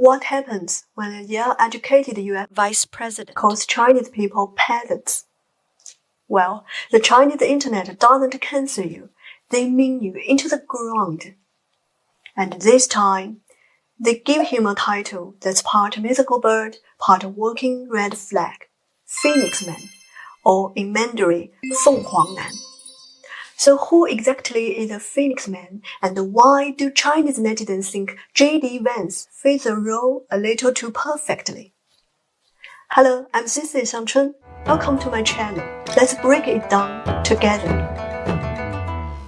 What happens when a Yale-educated U.S. vice president calls Chinese people peasants? Well, the Chinese internet doesn't cancel you. They mean you into the ground. And this time, they give him a title that's part mythical bird, part working red flag, Phoenix Man, or in Mandarin, 凤凰男. So who exactly is a Phoenix Man, and why do Chinese netizens think JD Vance fits the role a little too perfectly? Hello, I'm Sisi Xiangchun. Welcome to my channel. Let's break it down together.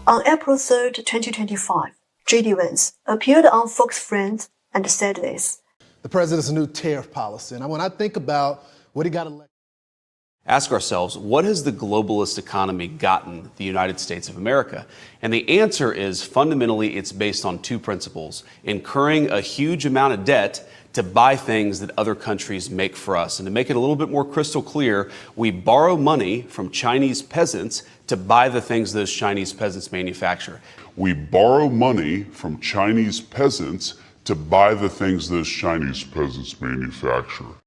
On April 3rd, 2025, JD Vance appeared on Fox Friends and said this. The president's new tariff policy, and when I think about what he got elected, ask ourselves, what has the globalist economy gotten the United States of America? And the answer is fundamentally it's based on two principles: incurring a huge amount of debt to buy things that other countries make for us. And to make it a little bit more crystal clear, we borrow money from Chinese peasants to buy the things those Chinese peasants manufacture. We borrow money from Chinese peasants to buy the things those Chinese peasants manufacture.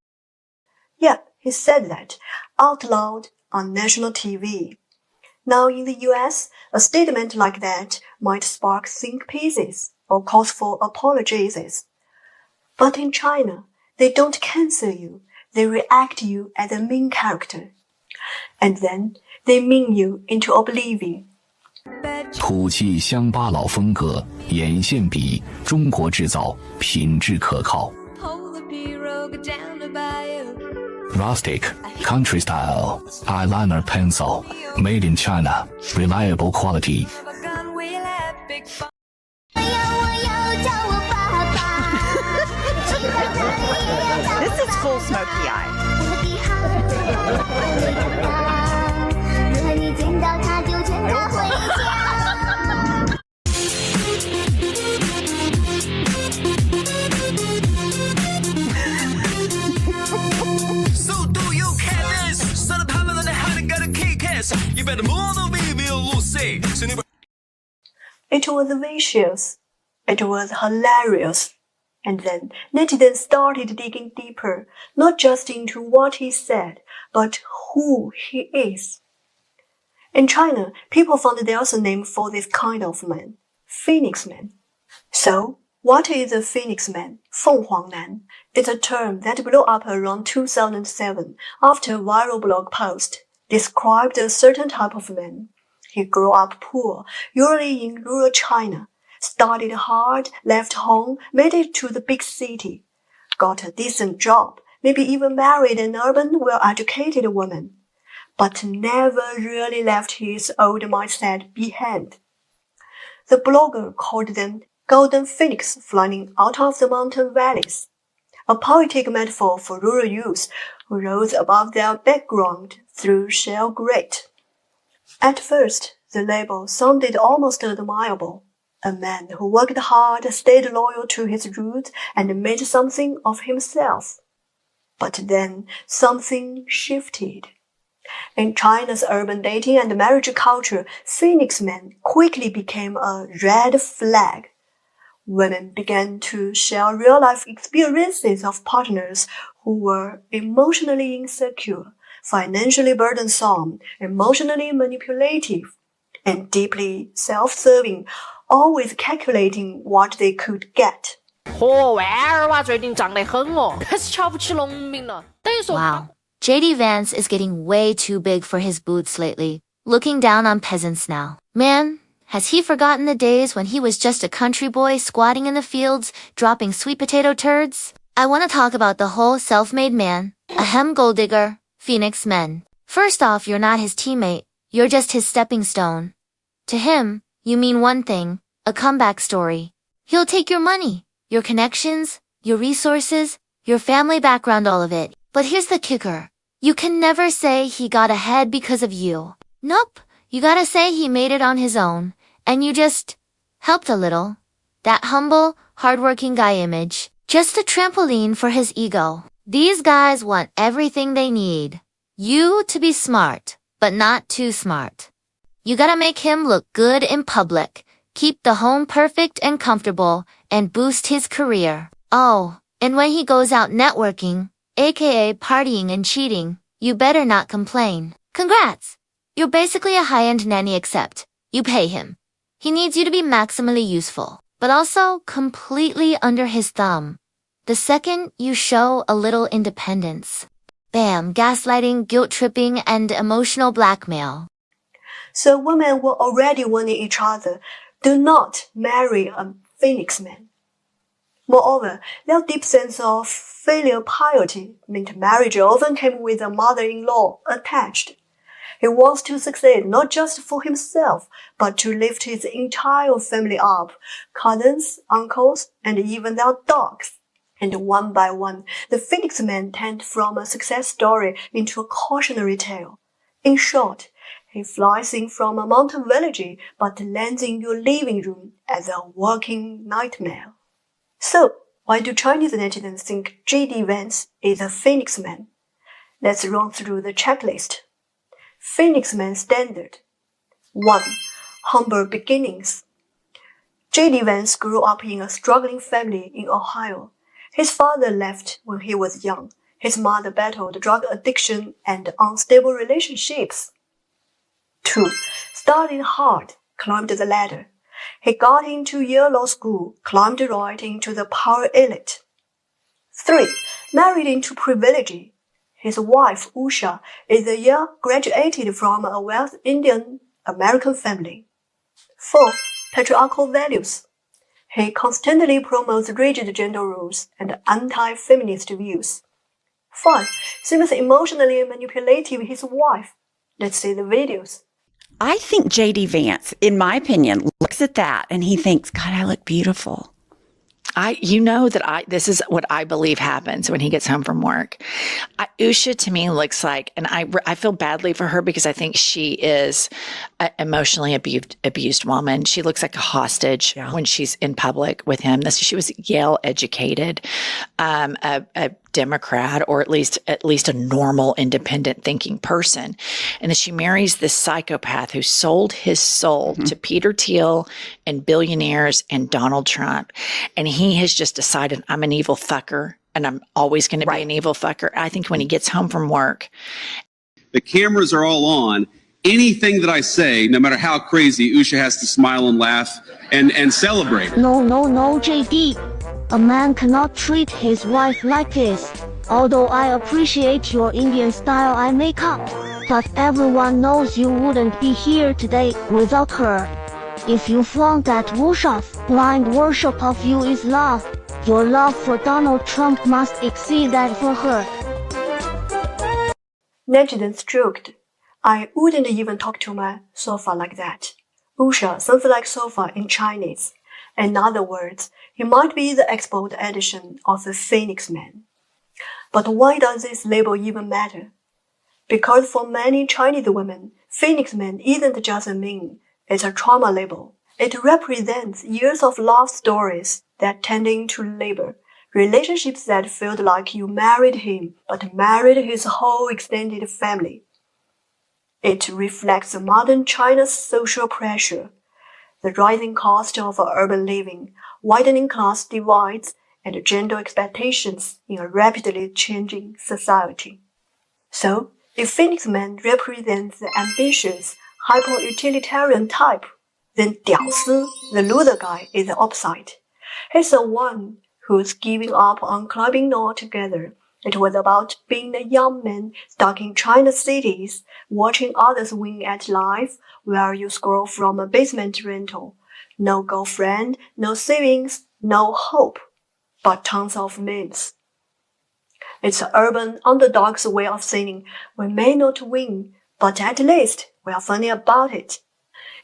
Yeah, he said that out loud on national TV. Now in the US, a statement like that might spark think pieces or cause for apologies. But in China, they don't cancel you, they react you as a main character. And then they mean you into oblivion. 土气乡巴佬风格，眼线笔，中国制造，品质可靠。Rustic, country style, eyeliner pencil, made in China, reliable quality. This is full smoky eye. It was vicious. It was hilarious. And then netizens started digging deeper, not just into what he said, but who he is. In China, people found there's a name for this kind of man, Phoenix Man. So, what is a Phoenix Man, 凤凰男? It's a term that blew up around 2007 after a viral blog post described a certain type of man. He grew up poor, usually in rural China, studied hard, left home, made it to the big city, got a decent job, maybe even married an urban, well-educated woman, but never really left his old mindset behind. The blogger called them golden phoenix flying out of the mountain valleys, a poetic metaphor for rural youth who rose above their background through shell grit. At first, the label sounded almost admirable. A man who worked hard, stayed loyal to his roots, and made something of himself. But then something shifted. In China's urban dating and marriage culture, Phoenix Man quickly became a red flag. Women began to share real-life experiences of partners who were emotionally insecure, financially burdensome, emotionally manipulative, and deeply self-serving, always calculating what they could get. Wow, JD Vance is getting way too big for his boots lately, looking down on peasants now. Man, has he forgotten the days when he was just a country boy squatting in the fields, dropping sweet potato turds? I want to talk about the whole self-made man, ahem gold digger, Phoenix Man. First off, you're not his teammate, you're just his stepping stone. To him, you mean one thing, a comeback story. He'll take your money, your connections, your resources, your family background, all of it. But here's the kicker. You can never say he got ahead because of you. Nope, you gotta say he made it on his own, and you just helped a little. That humble, hardworking guy image, just a trampoline for his ego. These guys want everything they need. You to be smart, but not too smart. You gotta make him look good in public, keep the home perfect and comfortable, and boost his career. Oh, And when he goes out networking, aka partying and cheating, you better not complain. Congrats! You're basically a high-end nanny except you pay him. He needs you to be maximally useful, but also completely under his thumb. The second you show a little independence. Bam, gaslighting, guilt-tripping, and emotional blackmail. So women were already warning each other, do not marry a phoenix man. Moreover, their deep sense of filial piety meant marriage often came with a mother-in-law attached. He wants to succeed not just for himself, but to lift his entire family up, cousins, uncles, and even their dogs. And one by one, the Phoenix men turned from a success story into a cautionary tale. In short, he flies in from a mountain village, but lands in your living room as a walking nightmare. So, why do Chinese netizens think JD Vance is a Phoenix man? Let's run through the checklist. Phoenix man standard. 1. Humble beginnings. JD Vance grew up in a struggling family in Ohio. His father left when he was young. His mother battled drug addiction and unstable relationships. 2. Studied hard, climbed the ladder. He got into Yale Law School, climbed right into the power elite. 3. Married into privilege. His wife, Usha, is a Yale graduated from a wealthy Indian American family. 4. Patriarchal values. He constantly promotes rigid gender roles and anti-feminist views. 5. Seems emotionally manipulative his wife. Let's see the videos. I think JD Vance, in my opinion, looks at that and he thinks, God, I look beautiful. This is what I believe happens when he gets home from work. Usha to me looks like, and I feel badly for her because I think she is an emotionally abused woman. She looks like a hostage when she's in public with him. She was Yale-educated, a Democrat, or at least a normal, independent thinking person. And then she marries this psychopath who sold his soul to Peter Thiel and billionaires and Donald Trump. And he has just decided, I'm an evil fucker and I'm always going to be an evil fucker. I think when he gets home from work, The cameras are all on. Anything that I say, no matter how crazy, Usha has to smile and laugh and celebrate. No, JD. A man cannot treat his wife like this. Although I appreciate your Indian style eye makeup, but everyone knows you wouldn't be here today without her. If you found that Wusha's blind worship of you is love, your love for Donald Trump must exceed that for her. Netizens joked, I wouldn't even talk to my sofa like that. Usha sounds like sofa in Chinese. In other words, he might be the export edition of the Phoenix Man. But why does this label even matter? Because for many Chinese women, Phoenix Man isn't just a meme, it's a trauma label. It represents years of love stories that turned into labor, relationships that felt like you married him, but married his whole extended family. It reflects modern China's social pressure, the rising cost of urban living, widening class divides, and gender expectations in a rapidly changing society. So, if Phoenix Man represents the ambitious, hyper-utilitarian type, then 屌丝, the loser guy, is the opposite. He's the one who's giving up on climbing altogether. It was about being a young man stuck in China's cities, watching others win at life while you scroll from a basement rental. No girlfriend, no savings, no hope, but tons of memes. It's an urban underdog's way of saying, we may not win, but at least we are funny about it.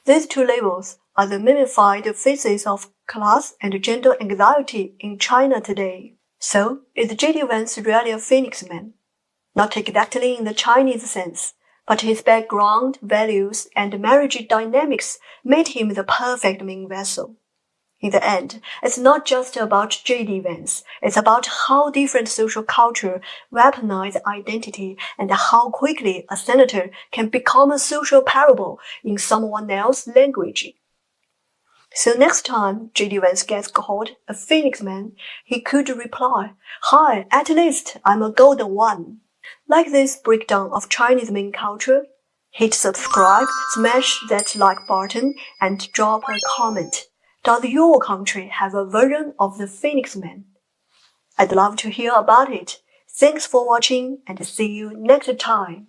These two labels are the mimified faces of class and gender anxiety in China today. So, is JD Vance really a Phoenix Man? Not exactly in the Chinese sense, but his background, values, and marriage dynamics made him the perfect main vessel. In the end, it's not just about JD Vance, it's about how different social culture weaponize identity and how quickly a senator can become a social parable in someone else's language. So next time JD Vance gets called a Phoenix Man, he could reply, "Hi, at least I'm a golden one." Like this breakdown of Chinese main culture? Hit subscribe, smash that like button, and drop a comment. Does your country have a version of the Phoenix Man? I'd love to hear about it. Thanks for watching and see you next time.